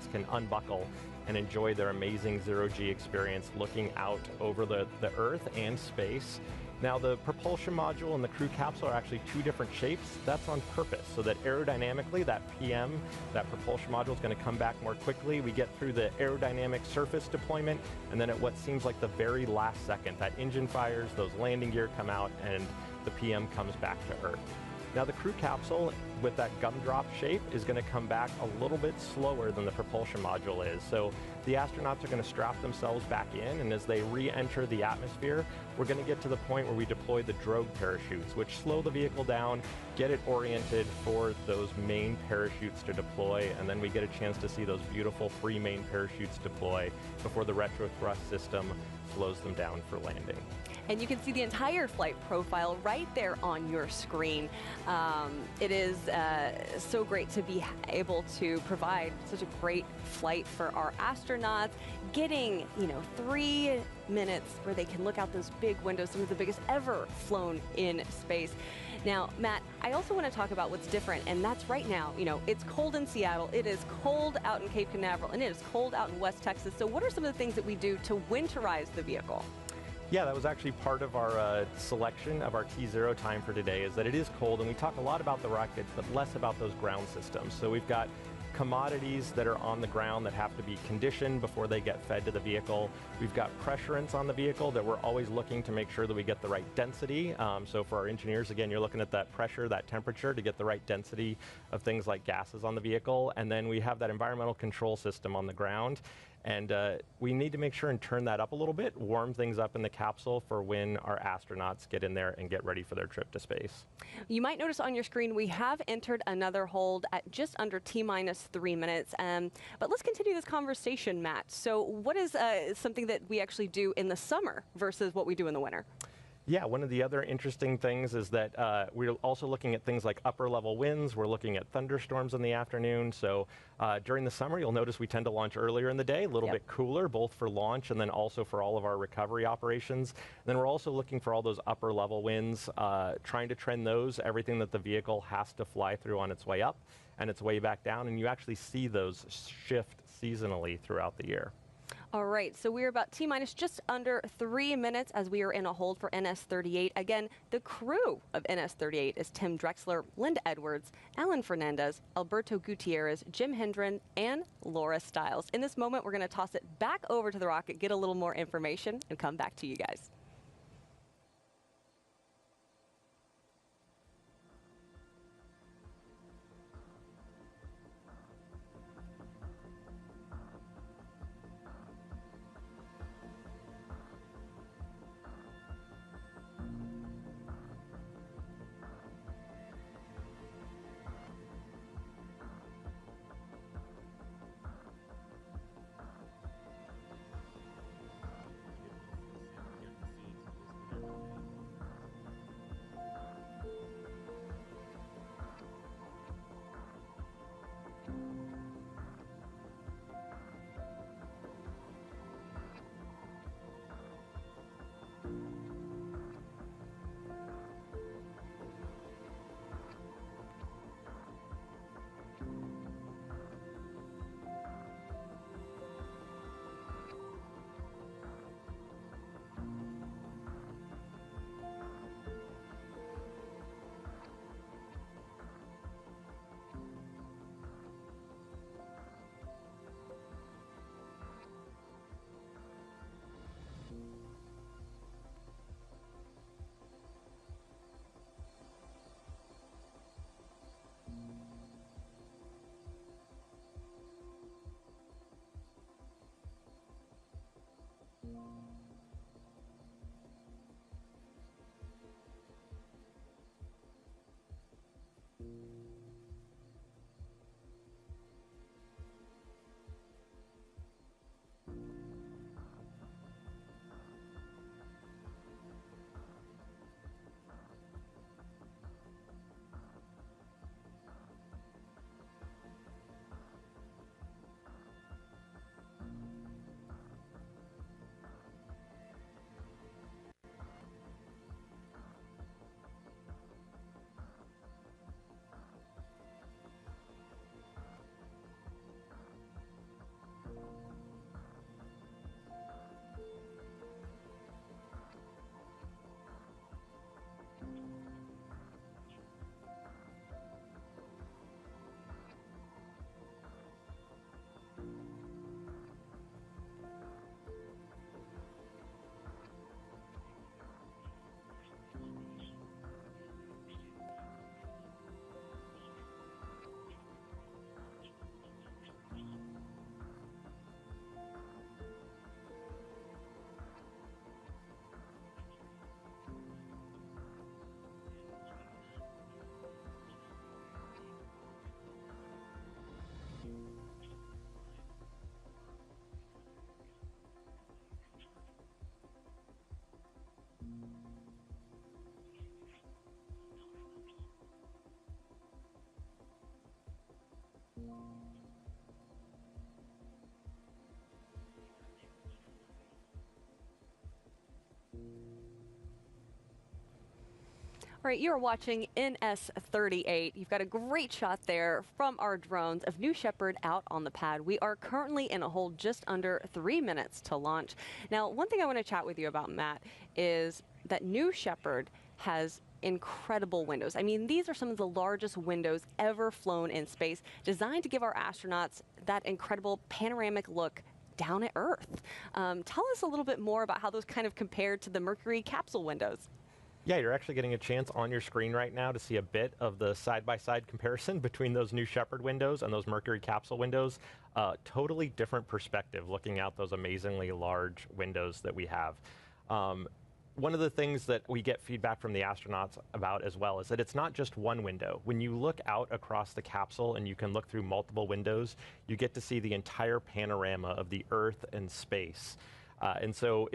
astronauts can unbuckle and enjoy their amazing zero-G experience looking out over the Earth and space. Now, the propulsion module and the crew capsule are actually two different shapes. That's on purpose, so that aerodynamically, that PM, that propulsion module, is going to come back more quickly. We get through the aerodynamic surface deployment, and then at what seems like the very last second, that engine fires, those landing gear come out, and the PM comes back to Earth. Now, the crew capsule, with that gumdrop shape, is going to come back a little bit slower than the propulsion module is. So the astronauts are going to strap themselves back in, and as they re-enter the atmosphere, we're going to get to the point where we deploy the drogue parachutes, which slow the vehicle down, get it oriented for those main parachutes to deploy, and then we get a chance to see those beautiful 3 main parachutes deploy before the retro thrust system slows them down for landing. And you can see the entire flight profile right there on your screen. It is so great to be able to provide such a great flight for our astronauts, getting 3 minutes where they can look out those big windows, some of the biggest ever flown in space. Now, Matt, I also want to talk about what's different, and that's right now, it's cold in Seattle, it is cold out in Cape Canaveral, and it is cold out in West Texas. So what are some of the things that we do to winterize the vehicle? Yeah, that was actually part of our selection of our T0 time for today, is that it is cold, and we talk a lot about the rockets, but less about those ground systems. So we've got commodities that are on the ground that have to be conditioned before they get fed to the vehicle. We've got pressurants on the vehicle that we're always looking to make sure that we get the right density. So for our engineers, again, you're looking at that pressure, that temperature to get the right density of things like gases on the vehicle. And then we have that environmental control system on the ground. And we need to make sure and turn that up a little bit, warm things up in the capsule for when our astronauts get in there and get ready for their trip to space. You might notice on your screen we have entered another hold at just under T-3 minutes. But let's continue this conversation, Matt. So what is something that we actually do in the summer versus what we do in the winter? Yeah, one of the other interesting things is that we're also looking at things like upper level winds. We're looking at thunderstorms in the afternoon. So during the summer, you'll notice we tend to launch earlier in the day, a little bit cooler, both for launch and then also for all of our recovery operations. And then we're also looking for all those upper level winds, trying to trend those, everything that the vehicle has to fly through on its way up and its way back down. And you actually see those shift seasonally throughout the year. All right, so we're about T-minus just under 3 minutes as we are in a hold for NS-38. Again, the crew of NS-38 is Tim Drexler, Linda Edwards, Alan Fernandez, Alberto Gutierrez, Jim Hendren, and Laura Stiles. In this moment, we're going to toss it back over to the rocket, get a little more information, and come back to you guys. All right, you are watching NS-38. You've got a great shot there from our drones of New Shepard out on the pad. We are currently in a hold just under 3 minutes to launch. Now, one thing I want to chat with you about, Matt, is that New Shepard has incredible windows. I mean, these are some of the largest windows ever flown in space, designed to give our astronauts that incredible panoramic look down at Earth. Tell us a little bit more about how those kind of compare to the Mercury capsule windows. Yeah, you're actually getting a chance on your screen right now to see a bit of the side-by-side comparison between those New Shepard windows and those Mercury capsule windows. Totally different perspective looking out those amazingly large windows that we have. One of the things that we get feedback from the astronauts about as well is that it's not just one window. When you look out across the capsule and you can look through multiple windows, you get to see the entire panorama of the Earth and space. And so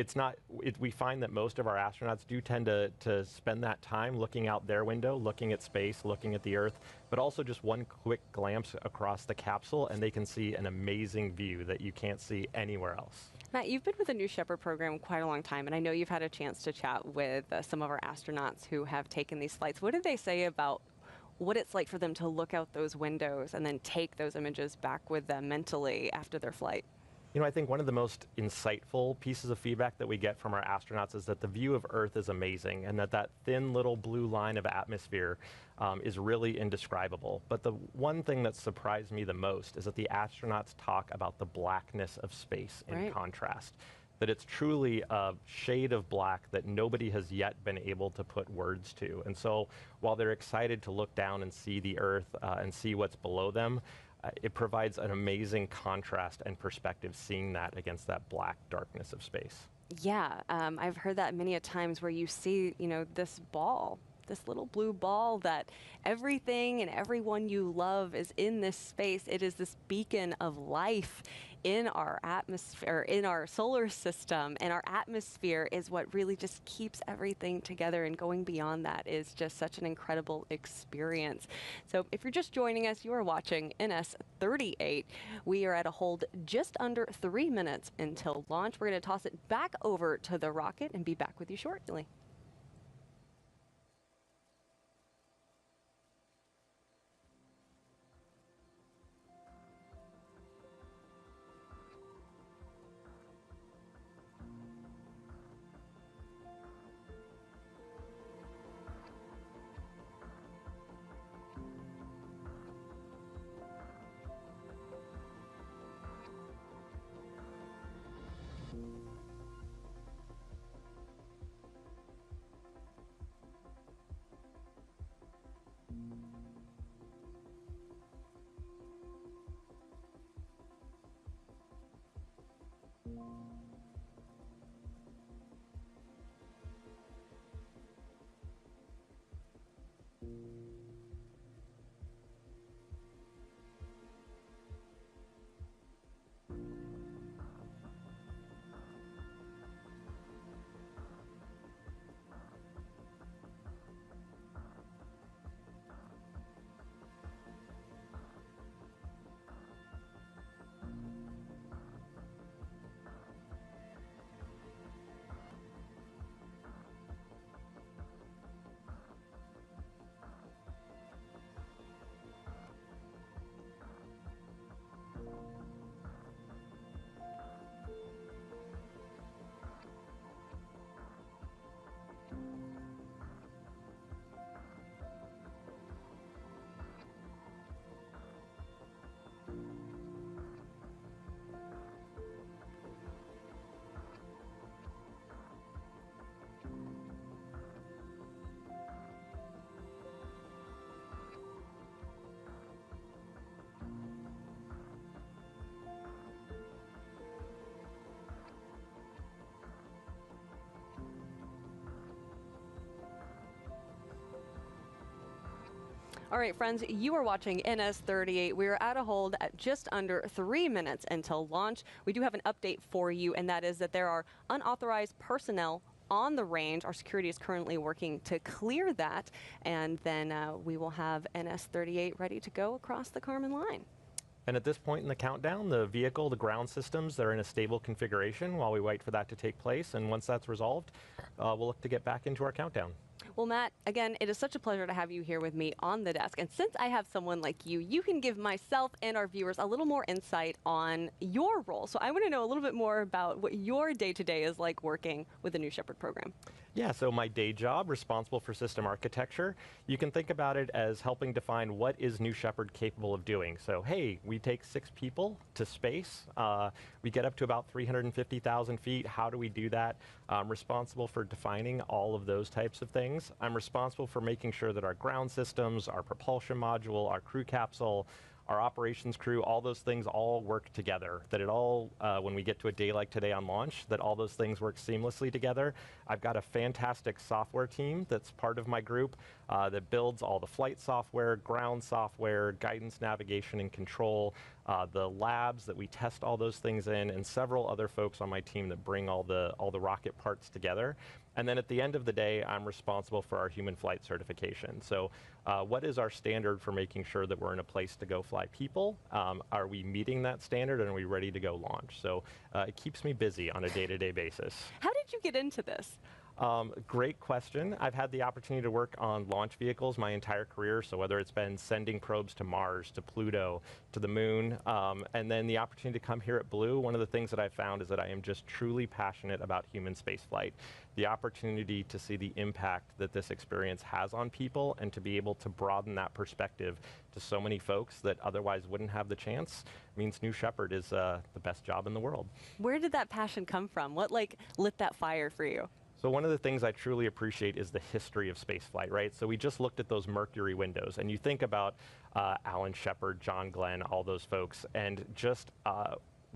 we find that most of our astronauts do tend to spend that time looking out their window, looking at space, looking at the Earth, but also just one quick glance across the capsule and they can see an amazing view that you can't see anywhere else. Matt, you've been with the New Shepard program quite a long time, and I know you've had a chance to chat with some of our astronauts who have taken these flights. What did they say about what it's like for them to look out those windows and then take those images back with them mentally after their flight? You know, I think one of the most insightful pieces of feedback that we get from our astronauts is that the view of Earth is amazing and that thin little blue line of atmosphere is really indescribable. But the one thing that surprised me the most is that the astronauts talk about the blackness of space in contrast. That it's truly a shade of black that nobody has yet been able to put words to. And so while they're excited to look down and see the Earth and see what's below them, it provides an amazing contrast and perspective seeing that against that black darkness of space. Yeah, I've heard that many a times where you see, this ball, this little blue ball that everything and everyone you love is in this space. It is this beacon of life in our atmosphere, in our solar system, and our atmosphere is what really just keeps everything together, and going beyond that is just such an incredible experience. So if you're just joining us, you are watching NS-38. We are at a hold just under 3 minutes until launch. We're going to toss it back over to the rocket and be back with you shortly. All right, friends, you are watching NS-38. We are at a hold at just under 3 minutes until launch. We do have an update for you, and that is that there are unauthorized personnel on the range. Our security is currently working to clear that, and then we will have NS-38 ready to go across the Kármán line. And at this point in the countdown, the vehicle, the ground systems, they're in a stable configuration while we wait for that to take place. And once that's resolved, we'll look to get back into our countdown. Well, Matt, again, it is such a pleasure to have you here with me on the desk. And since I have someone like you can give myself and our viewers a little more insight on your role. So I want to know a little bit more about what your day-to-day is like working with the New Shepard program. Yeah, so my day job, responsible for system architecture, you can think about it as helping define what is New Shepard capable of doing. So, hey, we take 6 people to space. We get up to about 350,000 feet. How do we do that? I'm responsible for defining all of those types of things. I'm responsible for making sure that our ground systems, our propulsion module, our crew capsule, our operations crew, all those things all work together, that it all, when we get to a day like today on launch, that all those things work seamlessly together. I've got a fantastic software team that's part of my group that builds all the flight software, ground software, guidance, navigation, and control, the labs that we test all those things in, and several other folks on my team that bring all the rocket parts together. And then at the end of the day, I'm responsible for our human flight certification. So what is our standard for making sure that we're in a place to go fly people? Are we meeting that standard, and are we ready to go launch? So it keeps me busy on a day-to-day basis. How did you get into this? Great question. I've had the opportunity to work on launch vehicles my entire career, so whether it's been sending probes to Mars, to Pluto, to the moon, and then the opportunity to come here at Blue, one of the things that I've found is that I am just truly passionate about human spaceflight. The opportunity to see the impact that this experience has on people and to be able to broaden that perspective to so many folks that otherwise wouldn't have the chance means New Shepard is the best job in the world. Where did that passion come from? What lit that fire for you? So one of the things I truly appreciate is the history of spaceflight, right? So we just looked at those Mercury windows, and you think about Alan Shepard, John Glenn, all those folks, and just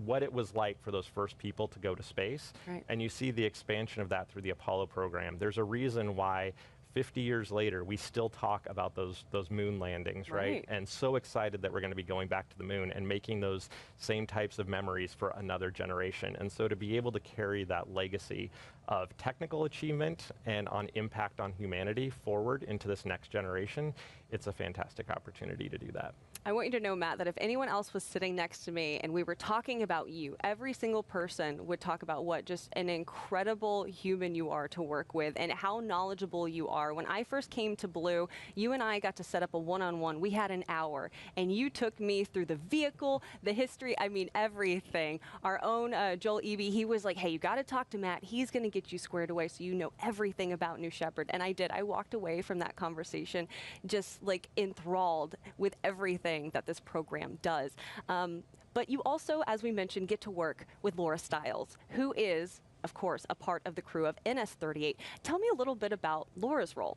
what it was like for those first people to go to space. Right. And you see the expansion of that through the Apollo program. There's a reason why 50 years later, we still talk about those moon landings, right? And so excited that we're going to be going back to the moon and making those same types of memories for another generation. And so to be able to carry that legacy of technical achievement and on impact on humanity forward into this next generation, it's a fantastic opportunity to do that. I want you to know, Matt, that if anyone else was sitting next to me and we were talking about you, every single person would talk about what just an incredible human you are to work with and how knowledgeable you are. When I first came to Blue, you and I got to set up a one-on-one. We had an hour, and you took me through the vehicle, the history, I mean, everything. Our own Joel Eby, he was like, hey, you got to talk to Matt. He's going to get you squared away so you know everything about New Shepard. And I did. I walked away from that conversation just like enthralled with everything that this program does. But you also, as we mentioned, get to work with Laura Stiles, who is, of course, a part of the crew of NS-38. Tell me a little bit about Laura's role.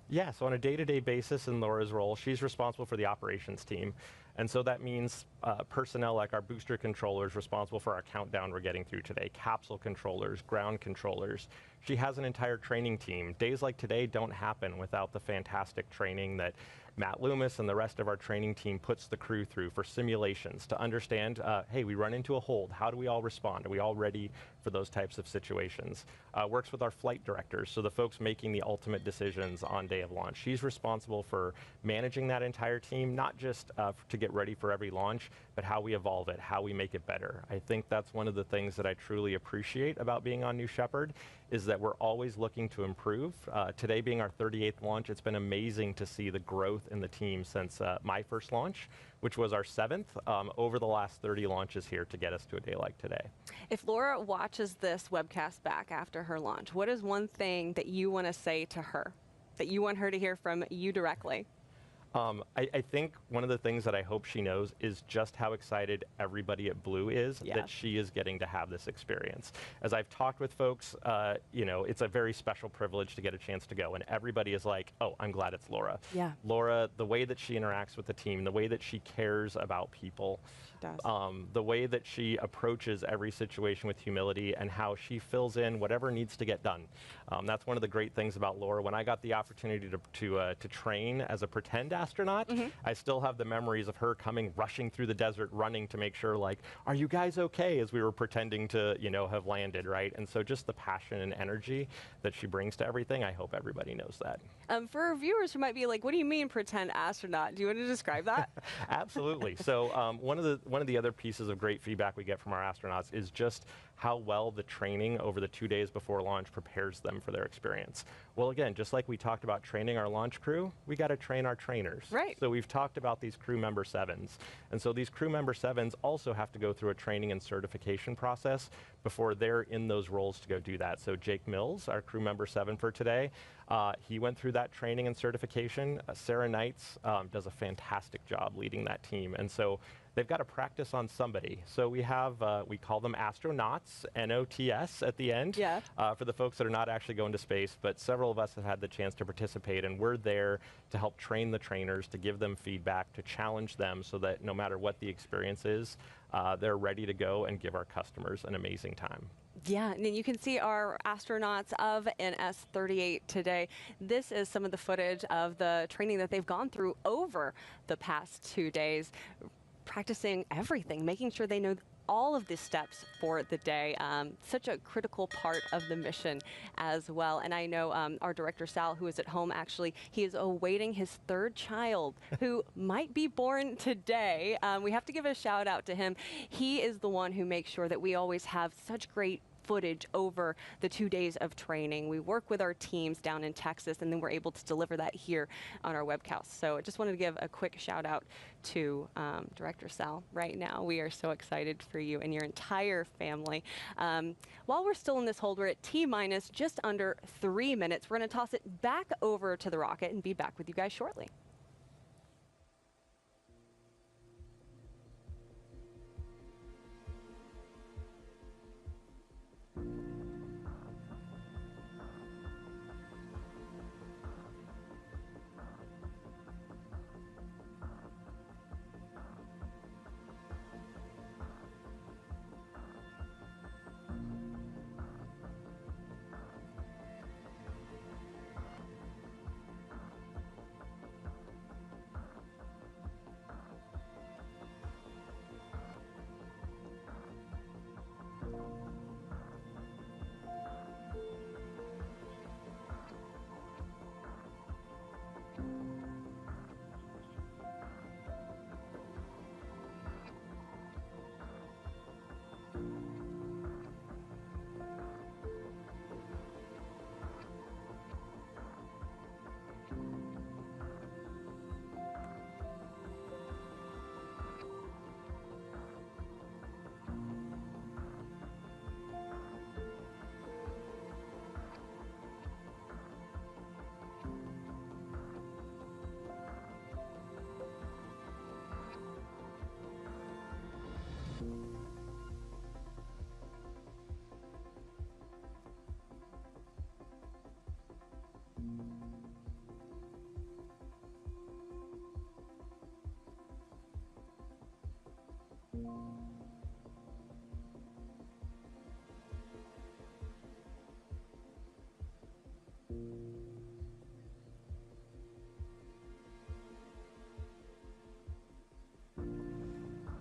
Yeah, so on a day-to-day basis in Laura's role, she's responsible for the operations team. And so that means personnel like our booster controllers responsible for our countdown we're getting through today, capsule controllers, ground controllers. She has an entire training team. Days like today don't happen without the fantastic training that Matt Loomis and the rest of our training team puts the crew through for simulations to understand, hey, we run into a hold. How do we all respond? Are we all ready for those types of situations? Works with our flight directors, so the folks making the ultimate decisions on day of launch. She's responsible for managing that entire team, not just to get ready for every launch, but how we evolve it, how we make it better. I think that's one of the things that I truly appreciate about being on New Shepard, is that we're always looking to improve. Today being our 38th launch, it's been amazing to see the growth in the team since my first launch, which was our 7th, over the last 30 launches here to get us to a day like today. If Laura watches this webcast back after her launch, what is one thing that you want to say to her, that you want her to hear from you directly? I think one of the things that I hope she knows is just how excited everybody at Blue is that she is getting to have this experience. As I've talked with folks, you know, it's a very special privilege to get a chance to go, and everybody is like, oh, I'm glad it's Laura. Yeah. Laura, the way that she interacts with the team, the way that she cares about people, the way that she approaches every situation with humility, and how she fills in whatever needs to get done. That's one of the great things about Laura. When I got the opportunity to train as a pretend astronaut, I still have the memories of her coming, rushing through the desert, running to make sure, like, are you guys okay, as we were pretending to, you know, have landed, right? And so just the passion and energy that she brings to everything, I hope everybody knows that. For our viewers who might be like, what do you mean pretend astronaut? Do you want to describe that? Absolutely. So one of one of the other pieces of great feedback we get from our astronauts is just how well the training over the 2 days before launch prepares them for their experience. Well, again, just like we talked about training our launch crew, we got to train our trainers. Right. So we've talked about these crew member 7s. And so these crew member 7s also have to go through a training and certification process before they're in those roles to go do that. So Jake Mills, our crew member 7 for today, he went through that training and certification. Sarah Knights does a fantastic job leading that team. And so they've got to practice on somebody. So we have, we call them astronauts, N-O-T-S at the end, Yeah. for the folks that are not actually going to space, but several of us have had the chance to participate, and we're there to help train the trainers, to give them feedback, to challenge them so that no matter what the experience is, they're ready to go and give our customers an amazing time. Yeah, and you can see our astronauts of NS-38 today. This is some of the footage of the training that they've gone through over the past 2 days, practicing everything, making sure they know all of the steps for the day. Such a critical part of the mission as well. And I know our director, Sal, who is at home, actually, he is awaiting his 3rd child who might be born today. We have to give a shout out to him. He is the one who makes sure that we always have such great footage over the 2 days of training. We work with our teams down in Texas, and then we're able to deliver that here on our webcast. So I just wanted to give a quick shout out to Director Sal right now. We are so excited for you and your entire family. While we're still in this hold, we're at T-minus just under 3 minutes. We're going to toss it back over to the rocket and be back with you guys shortly.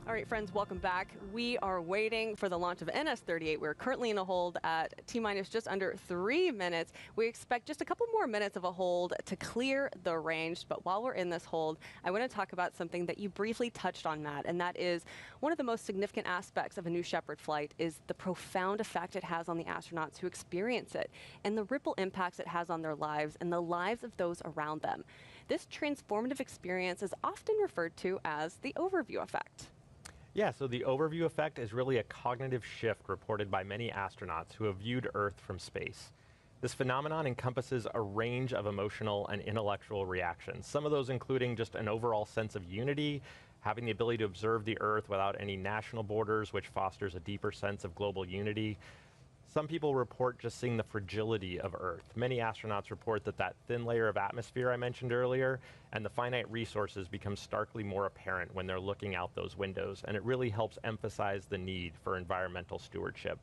All right, friends, welcome back. We are waiting for the launch of NS-38. We're currently in a hold at T-minus just under 3 minutes. We expect just a couple more minutes of a hold to clear the range. But while we're in this hold, I want to talk about something that you briefly touched on, Matt, and that is one of the most significant aspects of a New Shepard flight is the profound effect it has on the astronauts who experience it and the ripple impacts it has on their lives and the lives of those around them. This transformative experience is often referred to as the overview effect. Yeah, so the overview effect is really a cognitive shift reported by many astronauts who have viewed Earth from space. This phenomenon encompasses a range of emotional and intellectual reactions, some of those including just an overall sense of unity, having the ability to observe the Earth without any national borders, which fosters a deeper sense of global unity. Some people report just seeing the fragility of Earth. Many astronauts report that that thin layer of atmosphere I mentioned earlier and the finite resources become starkly more apparent when they're looking out those windows, and it really helps emphasize the need for environmental stewardship.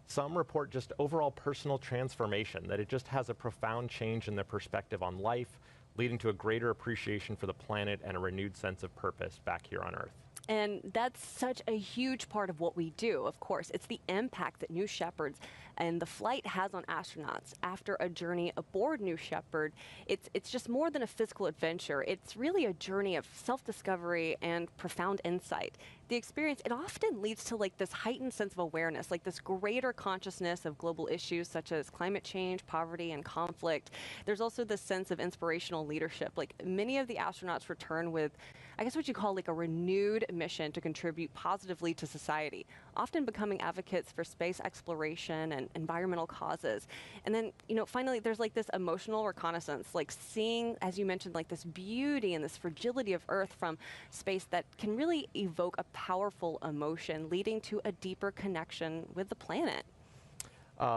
Some report just overall personal transformation, that it just has a profound change in their perspective on life, leading to a greater appreciation for the planet and a renewed sense of purpose back here on Earth. And that's such a huge part of what we do, of course. It's the impact that New Shepards and the flight has on astronauts after a journey aboard New Shepard. It's just more than a physical adventure. It's really a journey of self-discovery and profound insight. the experience, it often leads to like this heightened sense of awareness, like this greater consciousness of global issues such as climate change, poverty, and conflict. There's also this sense of inspirational leadership. Like many of the astronauts return with, I guess what you call like a renewed mission to contribute positively to society, often becoming advocates for space exploration and environmental causes. And then, you know, finally, there's like this emotional reconnaissance, like seeing, as you mentioned, like this beauty and this fragility of Earth from space that can really evoke a powerful emotion, leading to a deeper connection with the planet.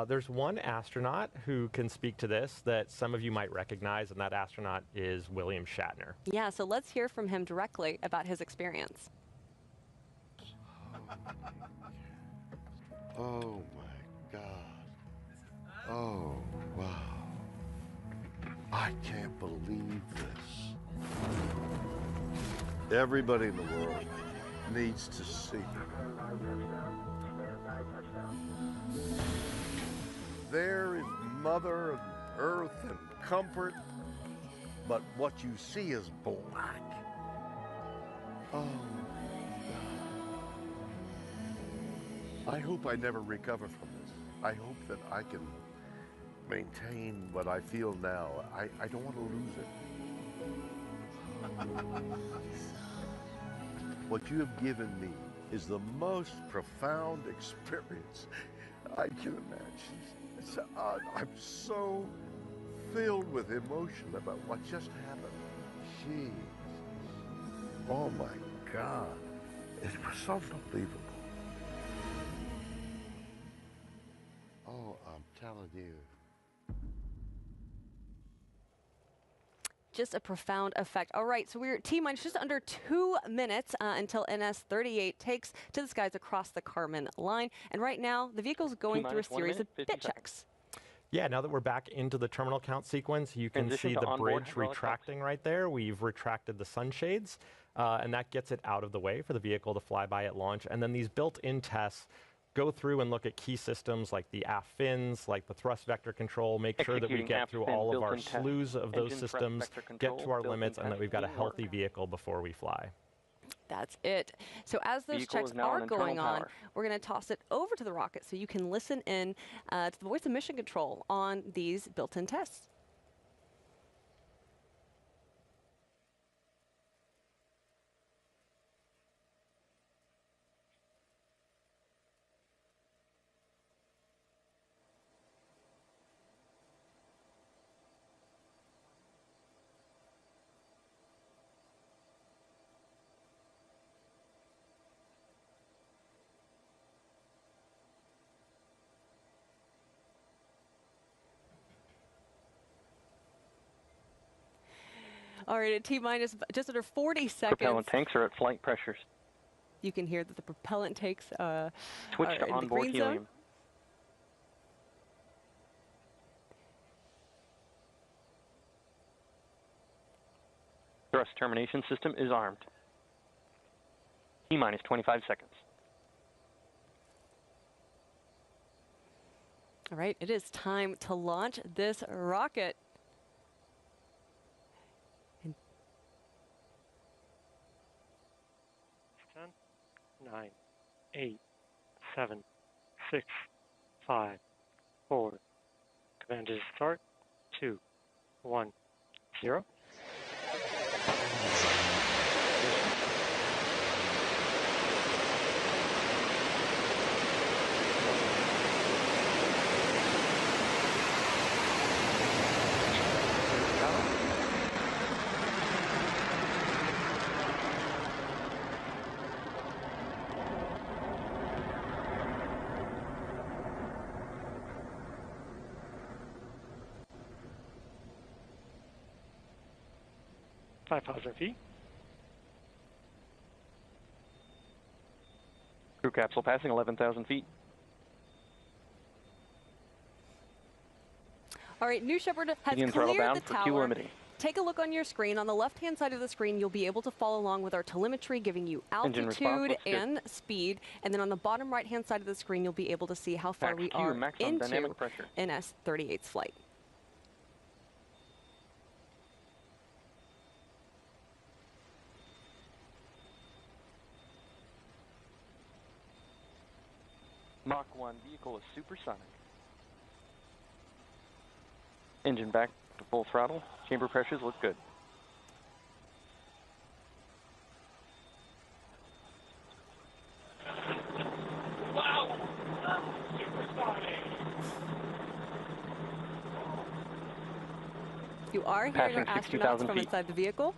There's one astronaut who can speak to this that some of you might recognize, and that astronaut is William Shatner. Yeah, so let's hear from him directly about his experience. Oh my God. Oh, wow. I can't believe this. Everybody in the world needs to see. There is Mother Earth and comfort, but what you see is black. Oh, God. I hope I never recover from this. I hope that I can maintain what I feel now. I don't want to lose it. What you have given me is the most profound experience I can imagine. I'm so filled with emotion about what just happened. Jeez. Oh my God. It was unbelievable. Oh, I'm telling you. Just a profound effect. All right, so we're T-minus just under 2 minutes until NS-38 takes to the skies across the Kármán line. And right now, the vehicle's going through a series of bit checks. Yeah, now that we're back into the terminal count sequence, you can see the bridge retracting right there. We've retracted the sunshades, and that gets it out of the way for the vehicle to fly by at launch. And then these built-in tests go through and look at key systems like the aft fins, like the thrust vector control, make sure that we get through all of our slews of those systems, get to our limits, and that we've got a healthy vehicle before we fly. That's it. So as those checks are going on, we're going to toss it over to the rocket so you can listen in to the voice of mission control on these built-in tests. All right, at T-minus just under 40 seconds. Propellant tanks are at flight pressures. You can hear that the propellant tanks Switch are to in the onboard green helium. zone. Thrust termination system is armed. T-minus 25 seconds. All right, it is time to launch this rocket. 9, 8, 7, 6, 5, 4. Command is start. 2, 1, 0. feet. Crew capsule passing 11,000 feet. All right, New Shepard has Begin throttle cleared down the for tower. Q limiting. Take a look on your screen. On the left-hand side of the screen, you'll be able to follow along with our telemetry, giving you Engine response altitude looks good. and speed. And then on the bottom right-hand side of the screen, you'll be able to see how far Max we Q, are maximum into dynamic pressure. NS-38's flight. Mach 1 vehicle is supersonic. Engine back to full throttle. Chamber pressures look good. You are hearing our Passing astronauts 60,000 from feet. inside the vehicle.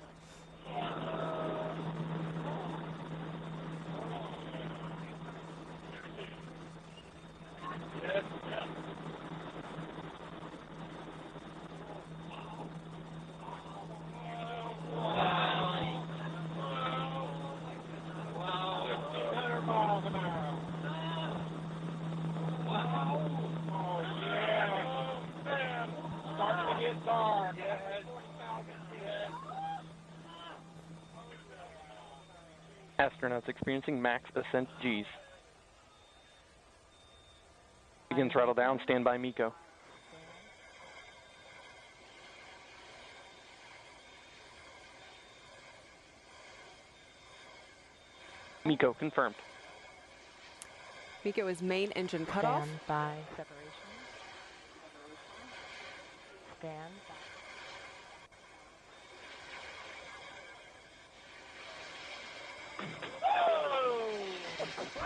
Astronauts experiencing max ascent Gs. Begin throttle down, stand by MECO. MECO confirmed. MECO is main engine cutoff. Stand by separation. Stand by.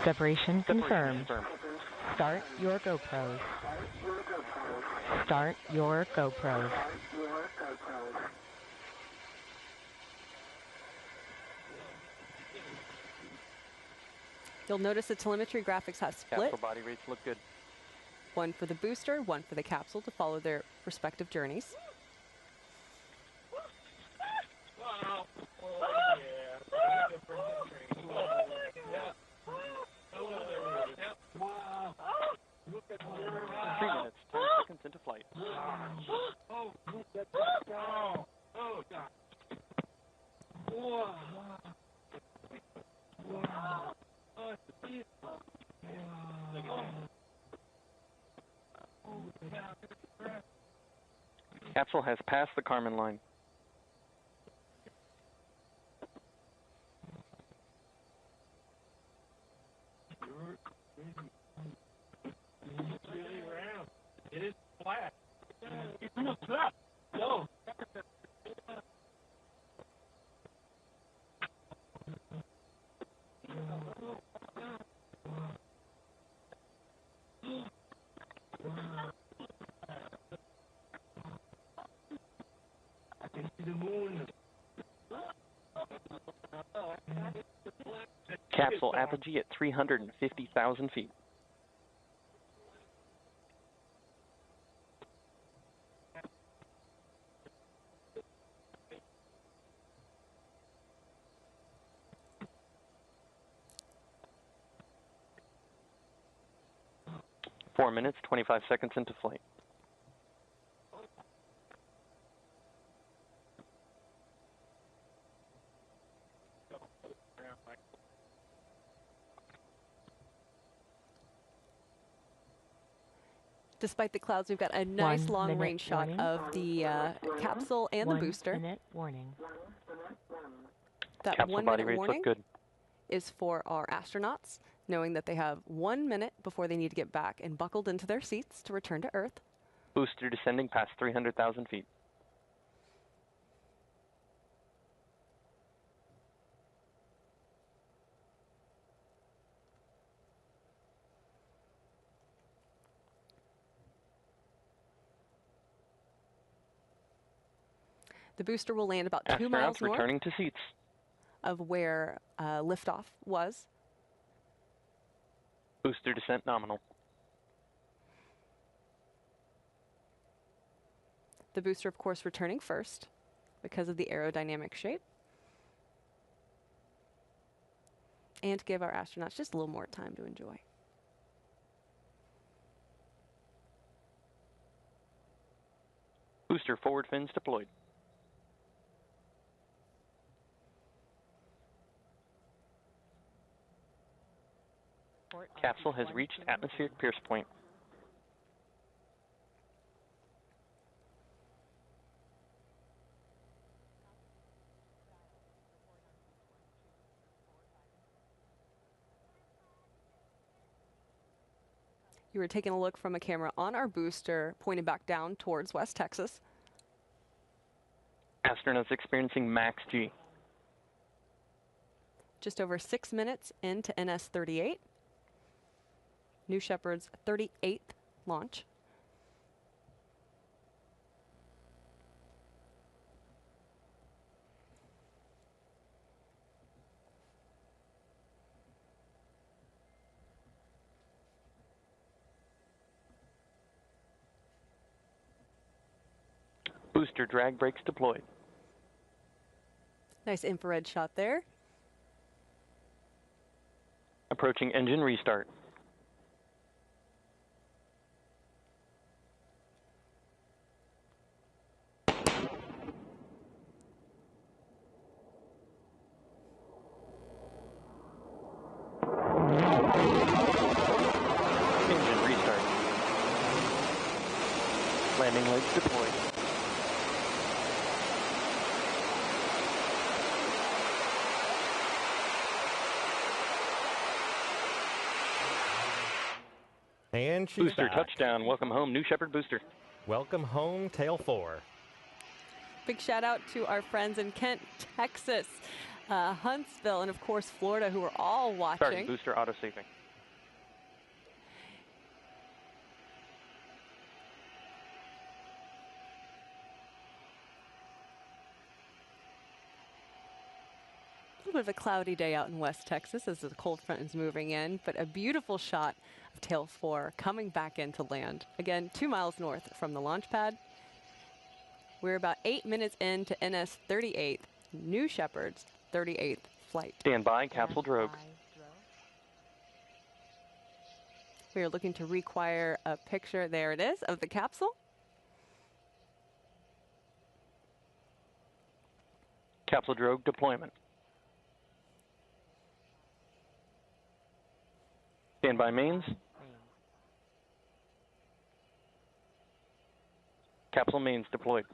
Separation confirmed. Start your GoPros. Start your GoPros. You'll notice the telemetry graphics have split. Capsule body rates look good. One for the booster, one for the capsule to follow their respective journeys. Three minutes, 10 seconds into flight. Capsule has passed the Kármán line. It is flat. It's flat. No. I can see the moon. Capsule apogee at 350,000 feet. Four minutes, 25 seconds into flight. Despite the clouds, we've got a nice long-range shot of the capsule and the booster. 1 minute warning. That Capsule 1 body minute rates warning look good. is for our astronauts, knowing that they have 1 minute before they need to get back and buckled into their seats to return to Earth. Booster descending past 300,000 feet. The booster will land about 2 Astronauts miles north returning to seats. of where liftoff was. Booster descent nominal. The booster, of course, returning first because of the aerodynamic shape. And to give our astronauts just a little more time to enjoy. Booster forward fins deployed. Capsule has reached atmospheric pierce point. You were taking a look from a camera on our booster, pointed back down towards West Texas. Astronauts experiencing max G. Just over 6 minutes into NS-38. New Shepard's 38th launch. Booster drag brakes deployed. Nice infrared shot there. Approaching engine restart. Engine restart. Landing legs deployed. And she's Booster back. touchdown. Welcome home, New Shepard booster. Welcome home, Tail 4. Big shout out to our friends in Kent, Texas, Huntsville, and of course Florida, who are all watching. Starting booster auto-safing. A little bit of a cloudy day out in West Texas as the cold front is moving in, but a beautiful shot of Tail 4 coming back into land. Again, 2 miles north from the launch pad. We're about 8 minutes into NS-38, New Shepard's 38th flight. Stand by, capsule drogue. We are looking to require a picture, there it is, of the capsule. Capsule drogue deployment. Stand by mains. Capsule mains deployed.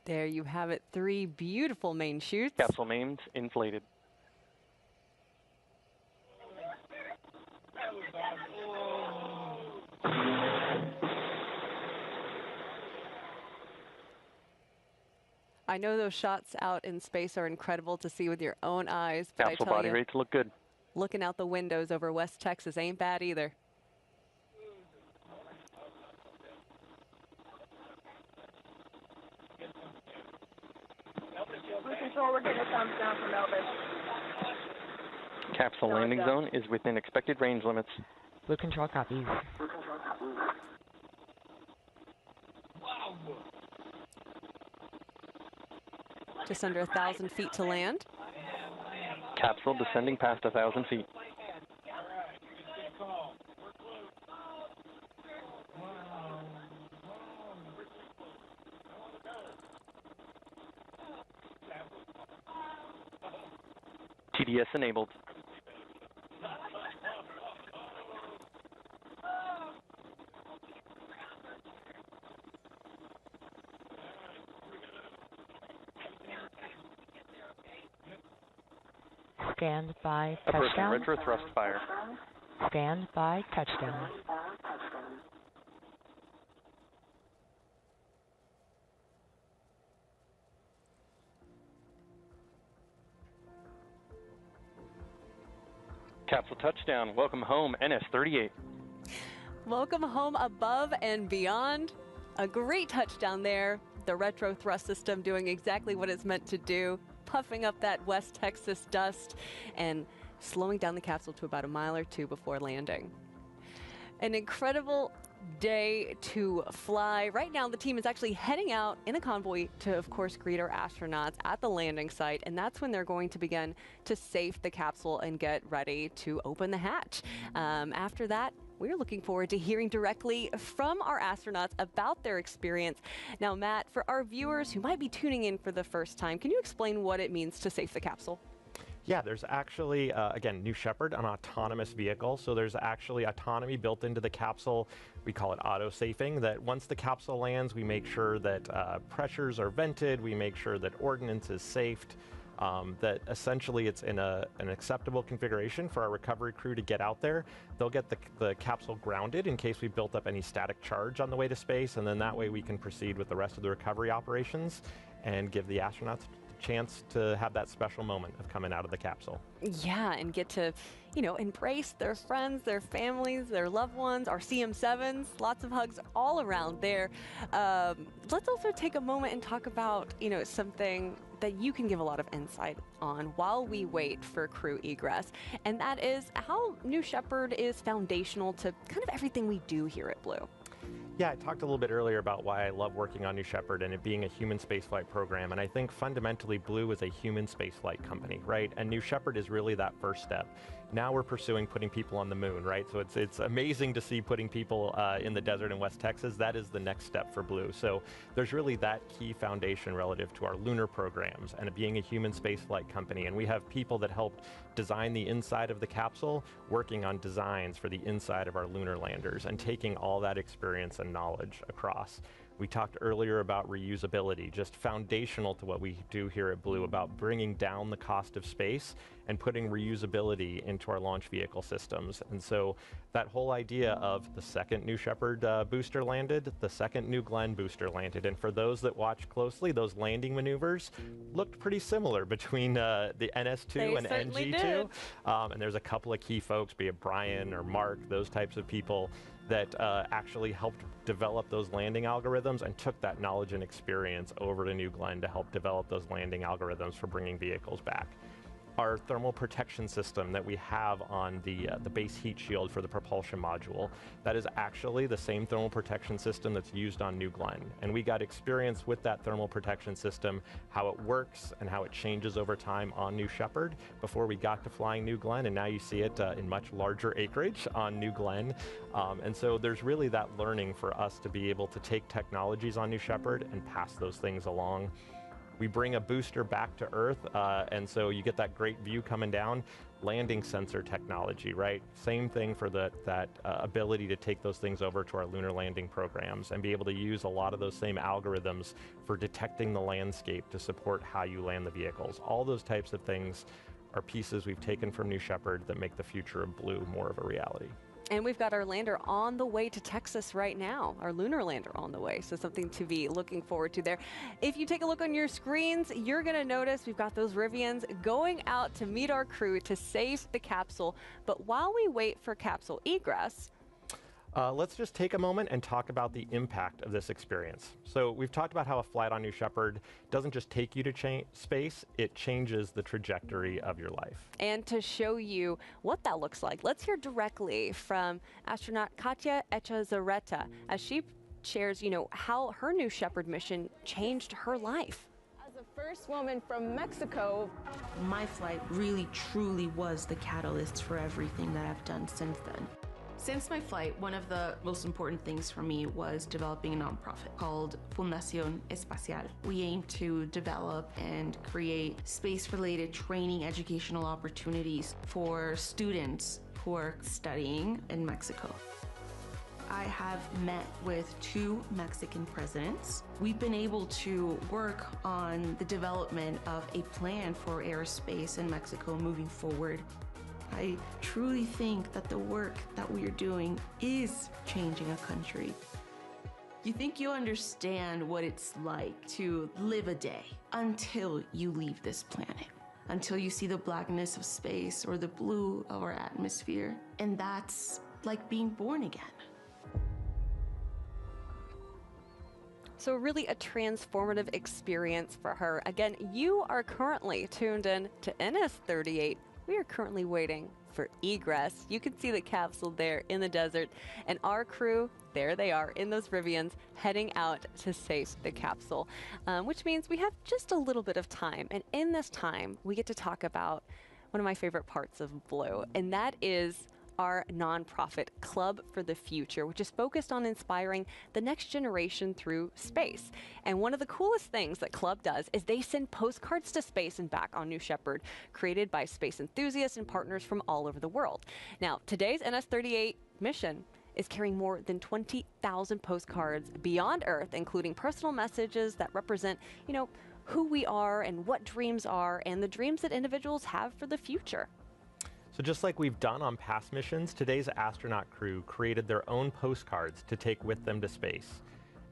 There you have it, 3 beautiful main chutes. Capsule mains inflated. I know those shots out in space are incredible to see with your own eyes, but Capsule I tell body you, rates look good. looking out the windows over West Texas ain't bad either. Control, we're getting a thumbs down from Melbourne. Capsule landing zone is within expected range limits. Blue Control copies. Just under 1,000 feet to land. Capsule descending past 1,000 feet. TDS enabled. Stand by Approaching touchdown. retro thrust fire. Stand by touchdown. Capsule touchdown. Welcome home, NS-38. Welcome home above and beyond. A great touchdown there. The retro thrust system doing exactly what it's meant to do, puffing up that West Texas dust and slowing down the capsule to about 1 mile or 2 before landing. An incredible day to fly. Right now, the team is actually heading out in a convoy to, of course, greet our astronauts at the landing site, and that's when they're going to begin to safe the capsule and get ready to open the hatch. After that, we're looking forward to hearing directly from our astronauts about their experience. Now, Matt, for our viewers who might be tuning in for the first time, can you explain what it means to safe the capsule? Yeah, there's actually, again, New Shepard, an autonomous vehicle. So there's actually autonomy built into the capsule. We call it auto-safing, that once the capsule lands, we make sure that pressures are vented, we make sure that ordnance is safed, that essentially it's in an acceptable configuration for our recovery crew to get out there. They'll get the capsule grounded in case we built up any static charge on the way to space, and then that way we can proceed with the rest of the recovery operations and give the astronauts chance to have that special moment of coming out of the capsule. Yeah, and get to, you know, embrace their friends, their families, their loved ones, our CM7s, lots of hugs all around there. Let's also take a moment and talk about, you know, something that you can give a lot of insight on while we wait for crew egress, and that is how New Shepard is foundational to kind of everything we do here at Blue. Yeah, I talked a little bit earlier about why I love working on New Shepard and it being a human spaceflight program, and I think fundamentally Blue is a human spaceflight company, right? And New Shepard is really that first step. Now we're pursuing putting people on the moon, right? So it's amazing to see putting people in the desert in West Texas. That is the next step for Blue. So there's really that key foundation relative to our lunar programs and being a human spaceflight company. And we have people that helped design the inside of the capsule, working on designs for the inside of our lunar landers and taking all that experience and knowledge across. We talked earlier about reusability, just foundational to what we do here at Blue, about bringing down the cost of space and putting reusability into our launch vehicle systems. And so that whole idea of the second New Shepard booster landed, the second New Glenn booster landed. And for those that watch closely, those landing maneuvers looked pretty similar between the NS2 and NG2. And there's a couple of key folks, be it Brian or Mark, those types of people that actually helped develop those landing algorithms and took that knowledge and experience over to New Glenn to help develop those landing algorithms for bringing vehicles back. Our thermal protection system that we have on the base heat shield for the propulsion module, that is actually the same thermal protection system that's used on New Glenn. And we got experience with that thermal protection system, how it works and how it changes over time on New Shepard before we got to flying New Glenn, and now you see it in much larger acreage on New Glenn. And so there's really that learning for us to be able to take technologies on New Shepard and pass those things along. We bring a booster back to Earth, and so you get that great view coming down. Landing sensor technology, right? Same thing for that ability to take those things over to our lunar landing programs and be able to use a lot of those same algorithms for detecting the landscape to support how you land the vehicles. All those types of things are pieces we've taken from New Shepard that make the future of Blue more of a reality. And we've got our lander on the way to Texas right now, our lunar lander on the way, so something to be looking forward to there. If you take a look on your screens, you're going to notice we've got those Rivians going out to meet our crew to save the capsule. But while we wait for capsule egress, let's just take a moment and talk about the impact of this experience. So we've talked about how a flight on New Shepard doesn't just take you to space, it changes the trajectory of your life. And to show you what that looks like, let's hear directly from astronaut Katya Echazarreta as she shares, how her New Shepard mission changed her life. As the first woman from Mexico, My flight really, truly was the catalyst for everything that I've done since then. Since my flight, one of the most important things for me was developing a nonprofit called Fundación Espacial. We aim to develop and create space-related training educational opportunities for students who are studying in Mexico. I have met with 2 Mexican presidents. We've been able to work on the development of a plan for aerospace in Mexico moving forward. I truly think that the work that we are doing is changing a country. You think you understand what it's like to live a day until you leave this planet, until you see the blackness of space or the blue of our atmosphere, and that's like being born again. So really a transformative experience for her. Again, you are currently tuned in to NS-38. We are currently waiting for egress. You can see the capsule there in the desert, and our crew, there they are in those Rivians, heading out to save the capsule, which means we have just a little bit of time. And in this time, we get to talk about one of my favorite parts of Blue, and that is our nonprofit Club for the Future, which is focused on inspiring the next generation through space. And one of the coolest things that Club does is they send postcards to space and back on New Shepard, created by space enthusiasts and partners from all over the world. Now, today's NS-38 mission is carrying more than 20,000 postcards beyond Earth, including personal messages that represent, who we are and what dreams are and the dreams that individuals have for the future. So just like we've done on past missions, today's astronaut crew created their own postcards to take with them to space.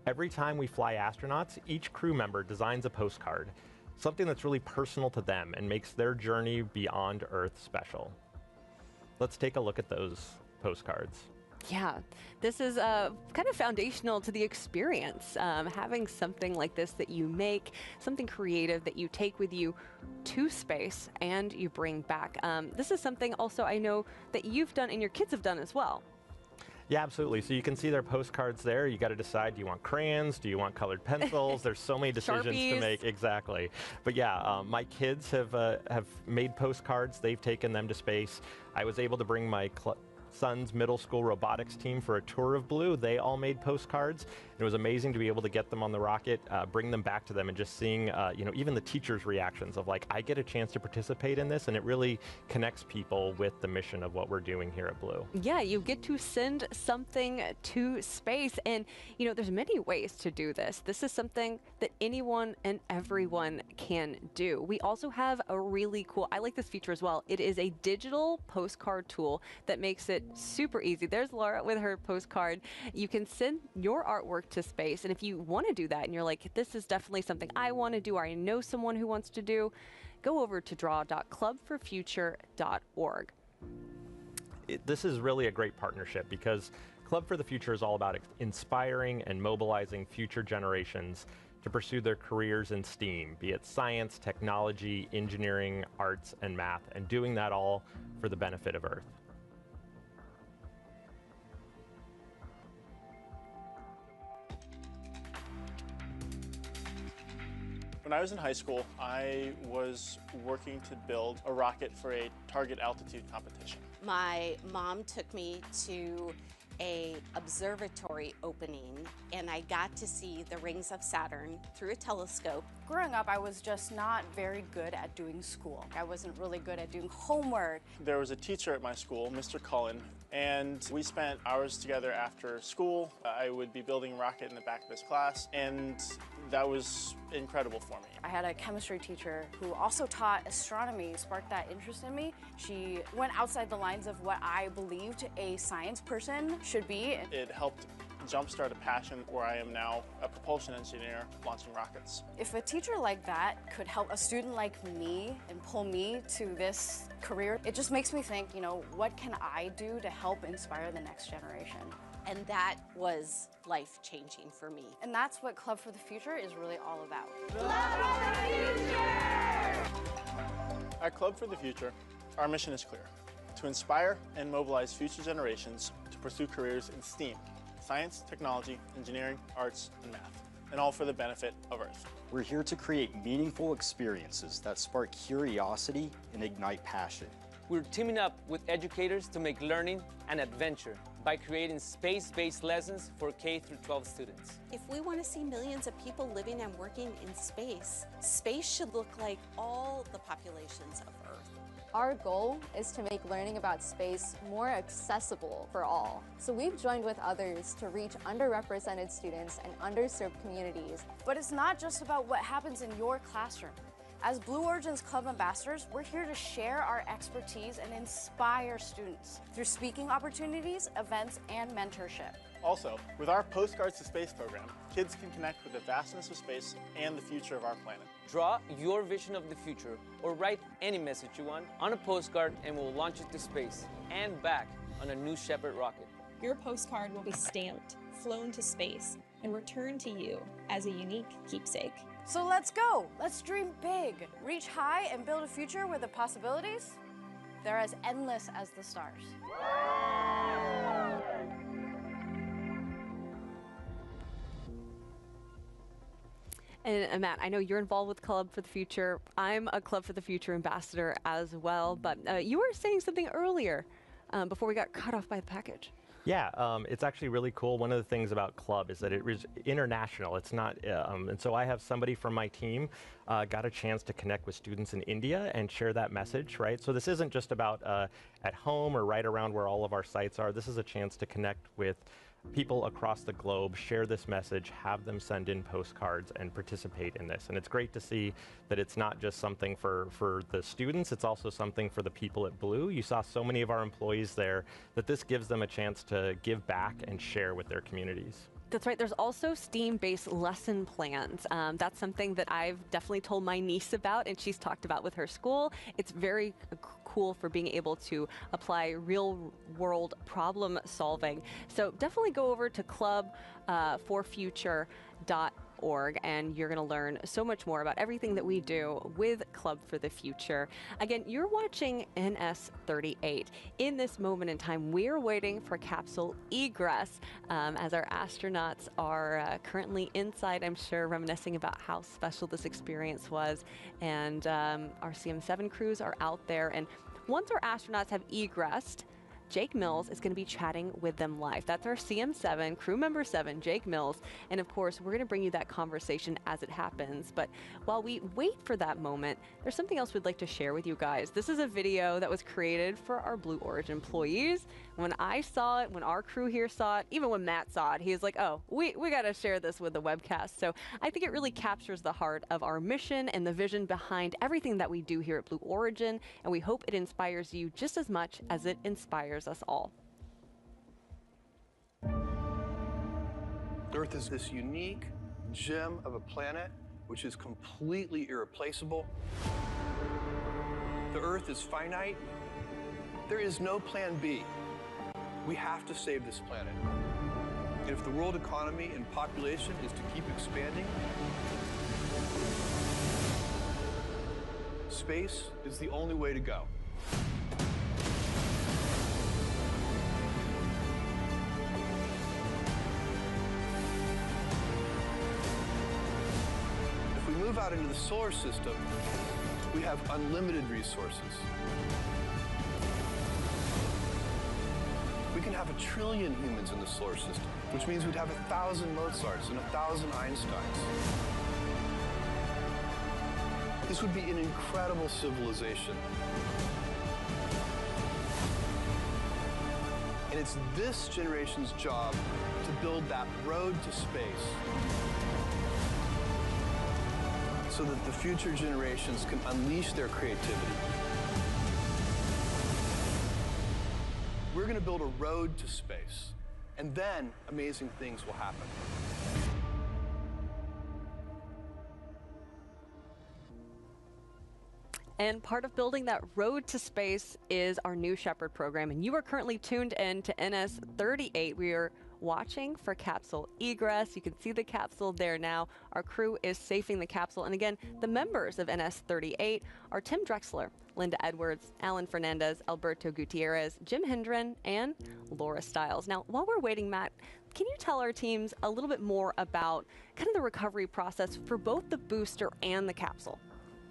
Every time we fly astronauts, each crew member designs a postcard, something that's really personal to them and makes their journey beyond Earth special. Let's take a look at those postcards. Yeah, this is kind of foundational to the experience. Having something like this that you make, something creative that you take with you to space and you bring back. This is something also I know that you've done and your kids have done as well. Yeah, absolutely. So you can see their postcards there. You got to decide, do you want crayons? Do you want colored pencils? There's so many decisions Sharpies. to make. Exactly. But yeah, my kids have made postcards. They've taken them to space. I was able to bring my son's middle school robotics team for a tour of Blue. They all made postcards. It was amazing to be able to get them on the rocket, bring them back to them, and just seeing, even the teachers' reactions of like, I get a chance to participate in this, and it really connects people with the mission of what we're doing here at Blue. Yeah, you get to send something to space, and there's many ways to do this. This is something that anyone and everyone can do. We also have a really cool, I like this feature as well. It is a digital postcard tool that makes it super easy. There's Laura with her postcard. You can send your artwork to space, and if you want to do that and you're like, this is definitely something I want to do, or I know someone who wants to do, go over to draw.clubforfuture.org. This is really a great partnership because Club for the Future is all about inspiring and mobilizing future generations to pursue their careers in STEAM, be it science, technology, engineering, arts, and math, and doing that all for the benefit of Earth. When I was in high school, I was working to build a rocket for a target altitude competition. My mom took me to a observatory opening, and I got to see the rings of Saturn through a telescope. Growing up, I was just not very good at doing school. I wasn't really good at doing homework. There was a teacher at my school, Mr. Cullen, and we spent hours together after school. I would be building a rocket in the back of his class, and that was incredible for me. I had a chemistry teacher who also taught astronomy, sparked that interest in me. She went outside the lines of what I believed a science person should be. It helped jumpstart a passion where I am now a propulsion engineer launching rockets. If a teacher like that could help a student like me and pull me to this career, it just makes me think, what can I do to help inspire the next generation? And that was life-changing for me. And that's what Club for the Future is really all about. Club for the Future! At Club for the Future, our mission is clear: to inspire and mobilize future generations to pursue careers in STEAM, science, technology, engineering, arts, and math, and all for the benefit of Earth. We're here to create meaningful experiences that spark curiosity and ignite passion. We're teaming up with educators to make learning an adventure by creating space-based lessons for K-12 students. If we want to see millions of people living and working in space, space should look like all the populations of Earth. Our goal is to make learning about space more accessible for all. So we've joined with others to reach underrepresented students and underserved communities. But it's not just about what happens in your classroom. As Blue Origin's Club ambassadors, we're here to share our expertise and inspire students through speaking opportunities, events, and mentorship. Also, with our Postcards to Space program, kids can connect with the vastness of space and the future of our planet. Draw your vision of the future or write any message you want on a postcard and we'll launch it to space and back on a New Shepard rocket. Your postcard will be stamped, flown to space, and returned to you as a unique keepsake. So let's go! Let's dream big, reach high, and build a future where the possibilities, they're as endless as the stars. And Matt, I know you're involved with Club for the Future. I'm a Club for the Future ambassador as well, but you were saying something earlier before we got cut off by the package. Yeah, it's actually really cool. One of the things about Club is that it is international. It's not, and so I have somebody from my team got a chance to connect with students in India and share that message, right? So this isn't just about at home or right around where all of our sites are. This is a chance to connect with people across the globe, share this message, have them send in postcards and participate in this. And it's great to see that it's not just something for the students, it's also something for the people at Blue. You saw so many of our employees there that this gives them a chance to give back and share with their communities. That's right. There's also STEAM-based lesson plans. That's something that I've definitely told my niece about, and she's talked about with her school. It's very cool for being able to apply real-world problem solving. So definitely go over to clubforfuture.org, and you're going to learn so much more about everything that we do with Club for the Future. Again, you're watching NS-38. In this moment in time, we're waiting for capsule egress as our astronauts are currently inside, I'm sure, reminiscing about how special this experience was. And our CM7 crews are out there. And once our astronauts have egressed, Jake Mills is going to be chatting with them live. That's our CM7, crew member 7, Jake Mills. And of course, we're going to bring you that conversation as it happens. But while we wait for that moment, there's something else we'd like to share with you guys. This is a video that was created for our Blue Origin employees. When I saw it, when our crew here saw it, even when Matt saw it, he was like, oh, we got to share this with the webcast. So I think it really captures the heart of our mission and the vision behind everything that we do here at Blue Origin. And we hope it inspires you just as much as it inspires us all. Earth is this unique gem of a planet which is completely irreplaceable. The Earth is finite. There is no plan B. We have to save this planet. And if the world economy and population is to keep expanding, space is the only way to go. If we move out into the solar system, we have unlimited resources. We can have 1 trillion humans in the solar system, which means we'd have 1,000 Mozarts and 1,000 Einsteins. This would be an incredible civilization. And it's this generation's job to build that road to space so that the future generations can unleash their creativity. We're going to build a road to space, and then amazing things will happen. And part of building that road to space is our new Shepard program. And you are currently tuned in to NS-38. We are watching for capsule egress. You can see the capsule there now. Our crew is safing the capsule. And again, the members of NS-38 are Tim Drexler, Linda Edwards, Alan Fernandez, Alberto Gutierrez, Jim Hendren, and Laura Stiles. Now, while we're waiting, Matt, can you tell our teams a little bit more about kind of the recovery process for both the booster and the capsule?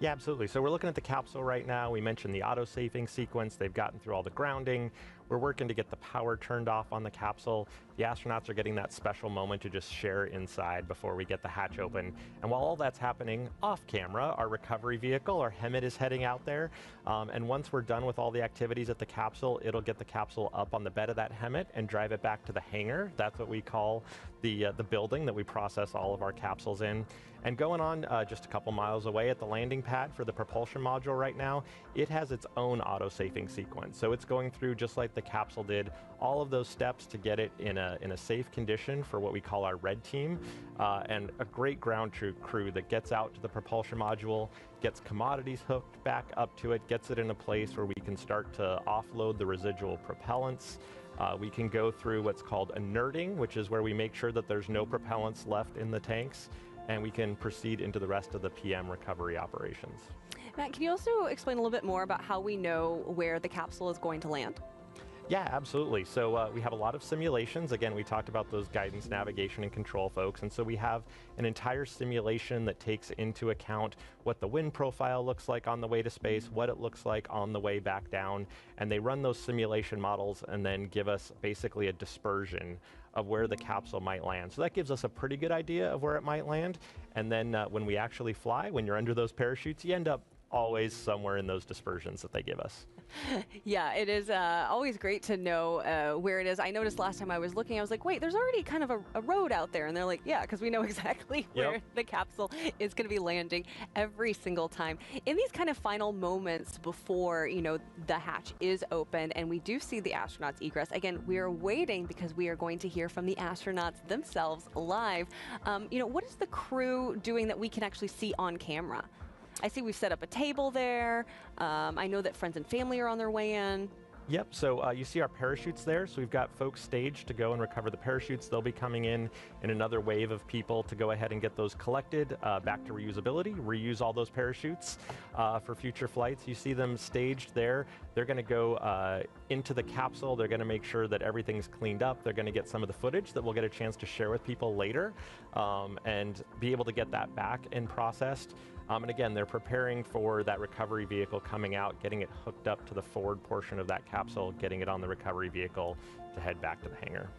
Yeah, absolutely. So we're looking at the capsule right now. We mentioned the auto-safing sequence. They've gotten through all the grounding. We're working to get the power turned off on the capsule. The astronauts are getting that special moment to just share inside before we get the hatch open. And while all that's happening off camera, our recovery vehicle, our HEMIT, is heading out there. And once we're done with all the activities at the capsule, it'll get the capsule up on the bed of that HEMIT and drive it back to the hangar. That's what we call the building that we process all of our capsules in. And going on just a couple miles away at the landing pad for the propulsion module right now, it has its own auto-safing sequence. So it's going through, just like the capsule did, all of those steps to get it in a safe condition for what we call our red team, and a great ground crew that gets out to the propulsion module, gets commodities hooked back up to it, gets it in a place where we can start to offload the residual propellants. We can go through what's called inerting, which is where we make sure that there's no propellants left in the tanks, and we can proceed into the rest of the PM recovery operations. Matt, can you also explain a little bit more about how we know where the capsule is going to land? Yeah, absolutely. So we have a lot of simulations. Again, we talked about those guidance, navigation, and control folks. And so we have an entire simulation that takes into account what the wind profile looks like on the way to space, what it looks like on the way back down. And they run those simulation models and then give us basically a dispersion of where the capsule might land. So that gives us a pretty good idea of where it might land. And then when we actually fly, when you're under those parachutes, you end up always somewhere in those dispersions that they give us. Yeah, it is always great to know where it is. I noticed last time I was looking, I was like, wait, there's already kind of a road out there. And they're like, yeah, because we know exactly where the capsule is going to be landing every single time. In these kind of final moments before, you know, the hatch is open and we do see the astronauts egress, again, we are waiting because we are going to hear from the astronauts themselves live. You know, what is the crew doing that we can actually see on camera? I see we've set up a table there. I know that friends and family are on their way in. Yep, so you see our parachutes there. So we've got folks staged to go and recover the parachutes. They'll be coming in another wave of people to go ahead and get those collected back to reusability, reuse all those parachutes for future flights. You see them staged there. They're going to go into the capsule. They're going to make sure that everything's cleaned up. They're going to get some of the footage that we'll get a chance to share with people later and be able to get that back and processed. And again, they're preparing for that recovery vehicle coming out, getting it hooked up to the forward portion of that capsule, getting it on the recovery vehicle to head back to the hangar.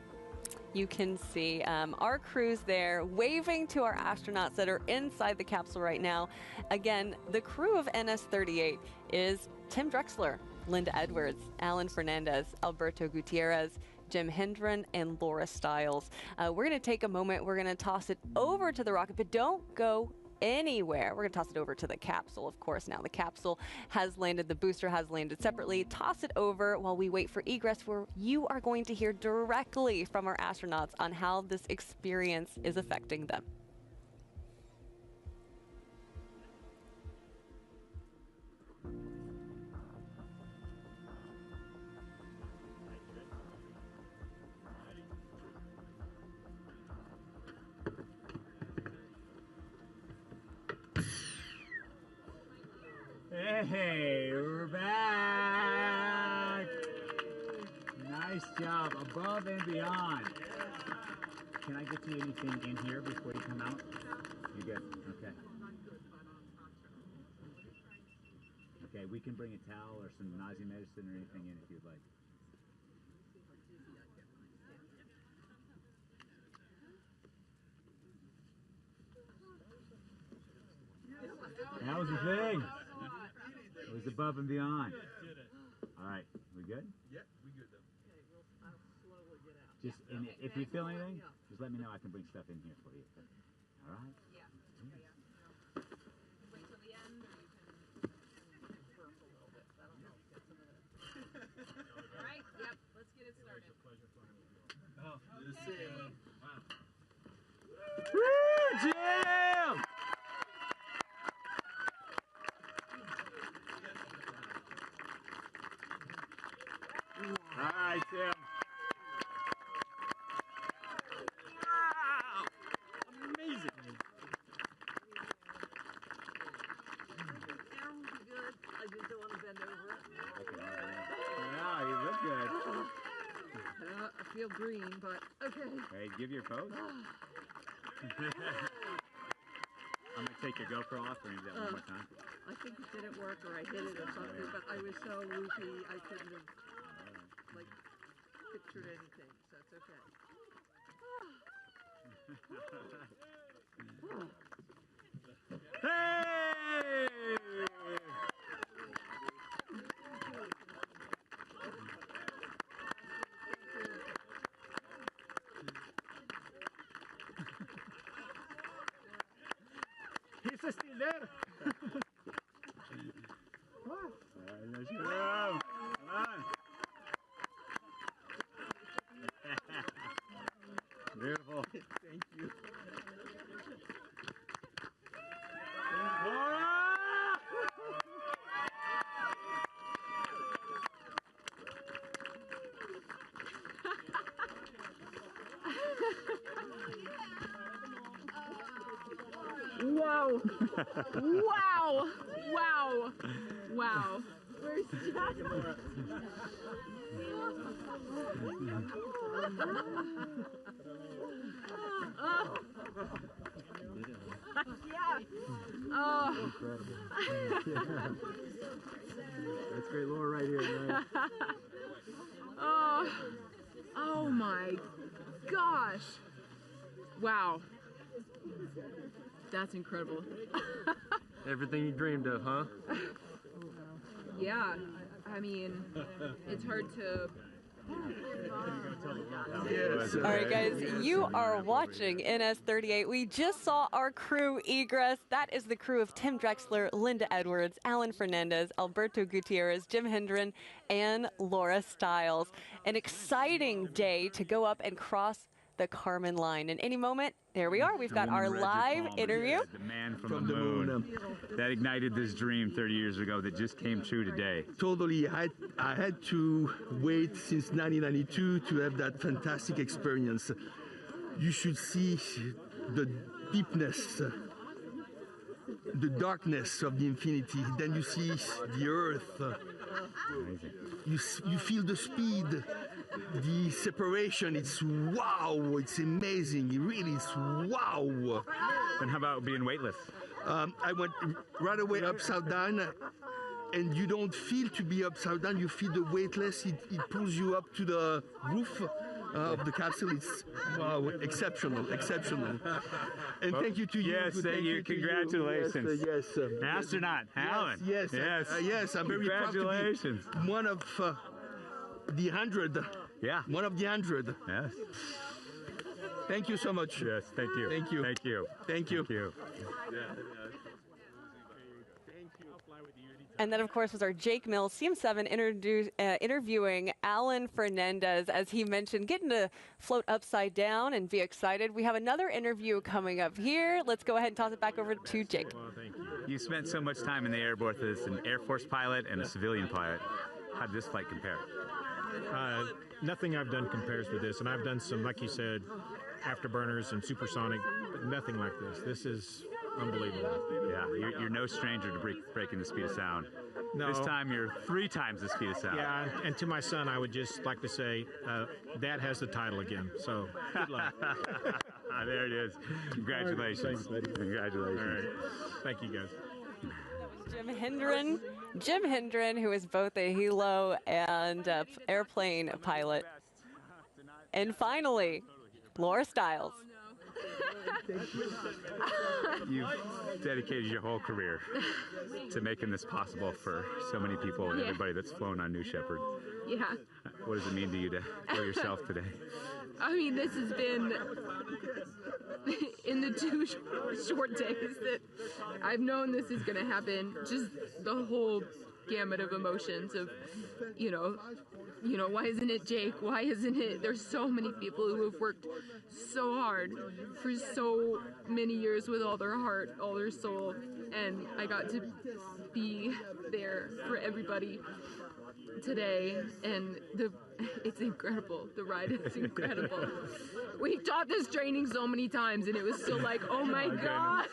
You can see our crews there waving to our astronauts that are inside the capsule right now. Again, the crew of NS-38 is Tim Drexler, Linda Edwards, Alan Fernandez, Alberto Gutierrez, Jim Hendren, and Laura Stiles. We're going to take a moment. We're going to toss it over to the rocket, but don't go anywhere. We're going to toss it over to the capsule, of course. Now the capsule has landed, the booster has landed separately. Toss it over while we wait for egress, where you are going to hear directly from our astronauts on how this experience is affecting them. Hey, we're back! Nice job, above and beyond. Can I get you anything in here before you come out? You good? Okay. Okay, we can bring a towel or some nausea medicine or anything in if you'd like. That was the thing. It was above and beyond. All right, we good? Yep, we good though. Okay, well, I'll slowly get out. Just if you feel anything, just let me know. I can bring stuff in here for you. All right. Yeah. Wait till the end, or you can burp a little bit. That'll help get some of it. All right. Yep. Let's get it started. It's a pleasure flying with you all. Oh, the same. Wow. Woo, Jim! All right, Tim. Wow! Amazing. Arrow will be good. I just don't want to bend over. Okay. Yeah, you look good. I feel green, but okay. Hey, give your pose. I'm gonna take your GoPro off and do that one more time. I think it didn't work, or I hit it or something, but I was so loopy I couldn't have pictured anything, so it's okay. Hey! He's still there. What? Let's go. Come on. Beautiful. Thank you. Wow. Wow. Wow. Wow. Where's Jack? Oh. Yeah. Oh. That's great lore right here, man. Oh. Oh my gosh. Wow. That's incredible. Everything you dreamed of, huh? Yeah. I mean, it's hard to. All right, guys, you are watching NS-38. We just saw our crew egress. That is the crew of Tim Drexler, Linda Edwards, Alan Fernandez, Alberto Gutierrez, Jim Hendren, and Laura Stiles. An exciting day to go up and cross the Kármán line. In any moment, there we are. We've got our live interview. The man from the moon that ignited this dream 30 years ago that just came true today. Totally. I had to wait since 1992 to have that fantastic experience. You should see the deepness, the darkness of the infinity. Then you see the earth. You feel the speed, the separation. It's wow, it's amazing. It really is wow. And how about being weightless? I went right away upside down, and you don't feel to be upside down. You feel the weightless. It pulls you up to the roof of the capsule. It's wow, exceptional. And thank you to you. Yes, thank you. Congratulations. Yes. Astronaut, Alan. Yes. I'm very proud to be one of the 100. Yeah. One of the 100. Yes. Thank you so much. Yes, thank you. Thank you. Thank you. Thank you. Thank you. And then, of course, was our Jake Mills, CM7, interviewing Alan Fernandez, as he mentioned, getting to float upside down and be excited. We have another interview coming up here. Let's go ahead and toss it back over to Jake. Well, thank you. You spent so much time in the air, both as an Air Force pilot and a civilian pilot. How did this flight compare? Nothing I've done compares with this, and I've done some, like you said, afterburners and supersonic, but nothing like this. This is unbelievable. Yeah, you're no stranger to breaking the speed of sound. No. This time you're 3 times the speed of sound. Yeah, and to my son, I would just like to say, Dad has the title again, so good luck. There it is. Congratulations. Thanks, Congratulations. All right. Thank you, guys. Jim Hendren, who is both a helo and airplane pilot. And finally, Laura Stiles. You've dedicated your whole career to making this possible for so many people and everybody that's flown on New Shepard. Yeah. What does it mean to you to go yourself today? I mean, this has been, in the 2 short days that I've known this is going to happen, just the whole gamut of emotions of, you know, why isn't it Jake? Why isn't it? There's so many people who have worked so hard for so many years with all their heart, all their soul, and I got to be there for everybody today, and it's incredible. The ride is incredible. We taught this training so many times, and it was still like, oh my God,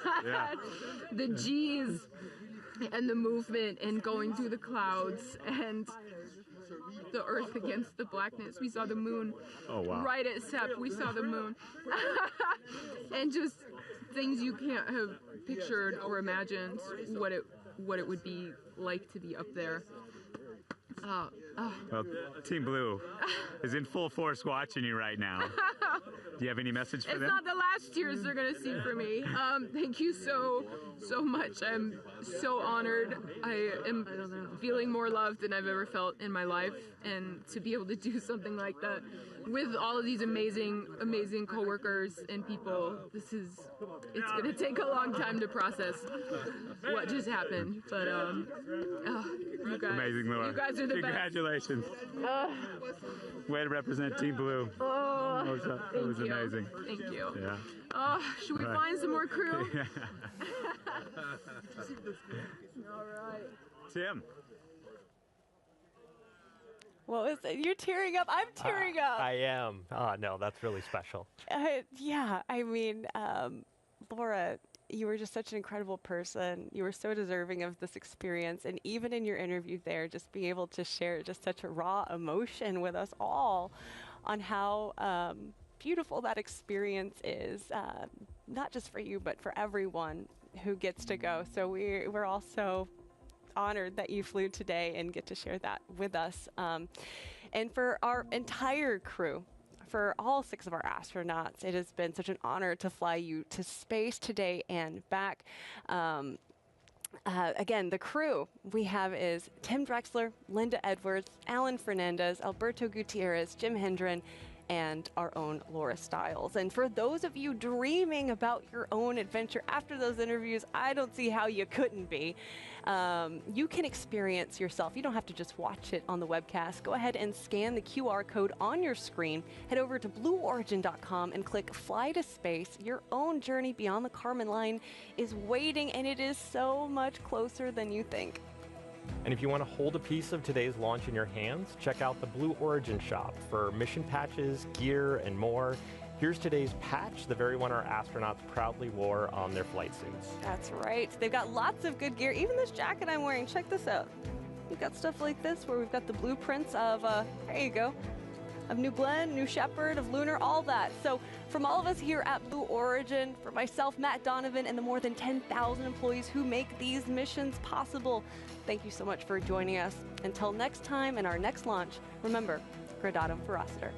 the G's and the movement and going through the clouds and the earth against the blackness. We saw the moon. Oh, wow. Right at SEP, we saw the moon. And just things you can't have pictured or imagined what it would be like to be up there. Well, Team Blue is in full force watching you right now. Do you have any message for them? It's not the last tears they're going to see for me. Thank you so much. I'm so honored. I am feeling more love than I've ever felt in my life. And to be able to do something like that with all of these amazing coworkers and people, it's going to take a long time to process what just happened. But you guys, amazing, Laura. You guys are the Congratulations. Way to represent Team Blue. That was amazing. Thank you. Yeah. Should we find some more crew? All right. Tim. What was it? You're tearing up. I'm tearing up. I am. Oh, no, that's really special. Yeah, I mean, Laura, you were just such an incredible person. You were so deserving of this experience. And even in your interview there, just being able to share just such a raw emotion with us all on how beautiful that experience is, not just for you, but for everyone who gets to go. So we're all so honored that you flew today and get to share that with us. And for our entire crew, for all 6 of our astronauts, it has been such an honor to fly you to space today and back. Again, the crew we have is Tim Drexler, Linda Edwards, Alan Fernandez, Alberto Gutierrez, Jim Hendren, and our own Laura Stiles. And for those of you dreaming about your own adventure after those interviews, I don't see how you couldn't be. You can experience yourself. You don't have to just watch it on the webcast. Go ahead and scan the QR code on your screen. Head over to blueorigin.com and click Fly to Space. Your own journey beyond the Kármán line is waiting, and it is so much closer than you think. And if you want to hold a piece of today's launch in your hands, check out the Blue Origin shop for mission patches, gear, and more. Here's today's patch, the very one our astronauts proudly wore on their flight suits. That's right. They've got lots of good gear. Even this jacket I'm wearing, check this out. We've got stuff like this where we've got the blueprints of, there you go, of New Glenn, New Shepard, of Lunar, all that. So from all of us here at Blue Origin, for myself, Matt Donovan, and the more than 10,000 employees who make these missions possible, thank you so much for joining us. Until next time and our next launch, remember, Gradatum Ferociter.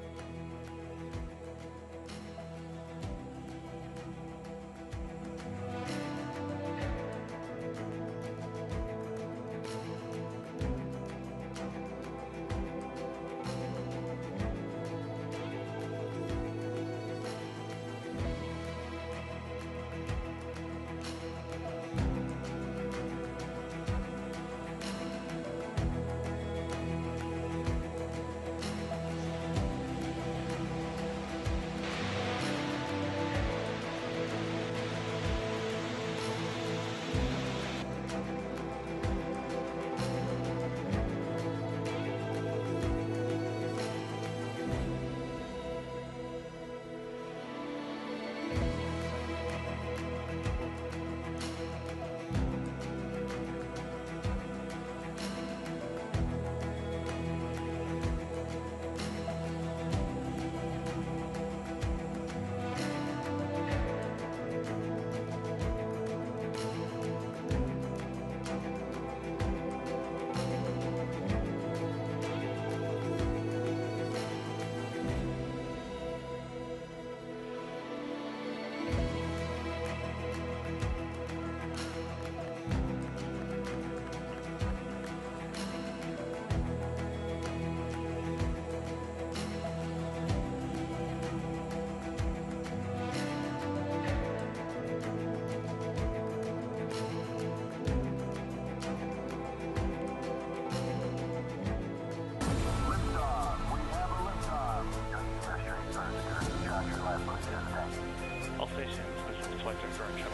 All stations, this is flight deck shuttle.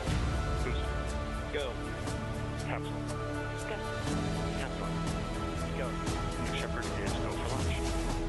Boost. Go. Capsule. Go. Capsule. Go. New Shepard is go for launch.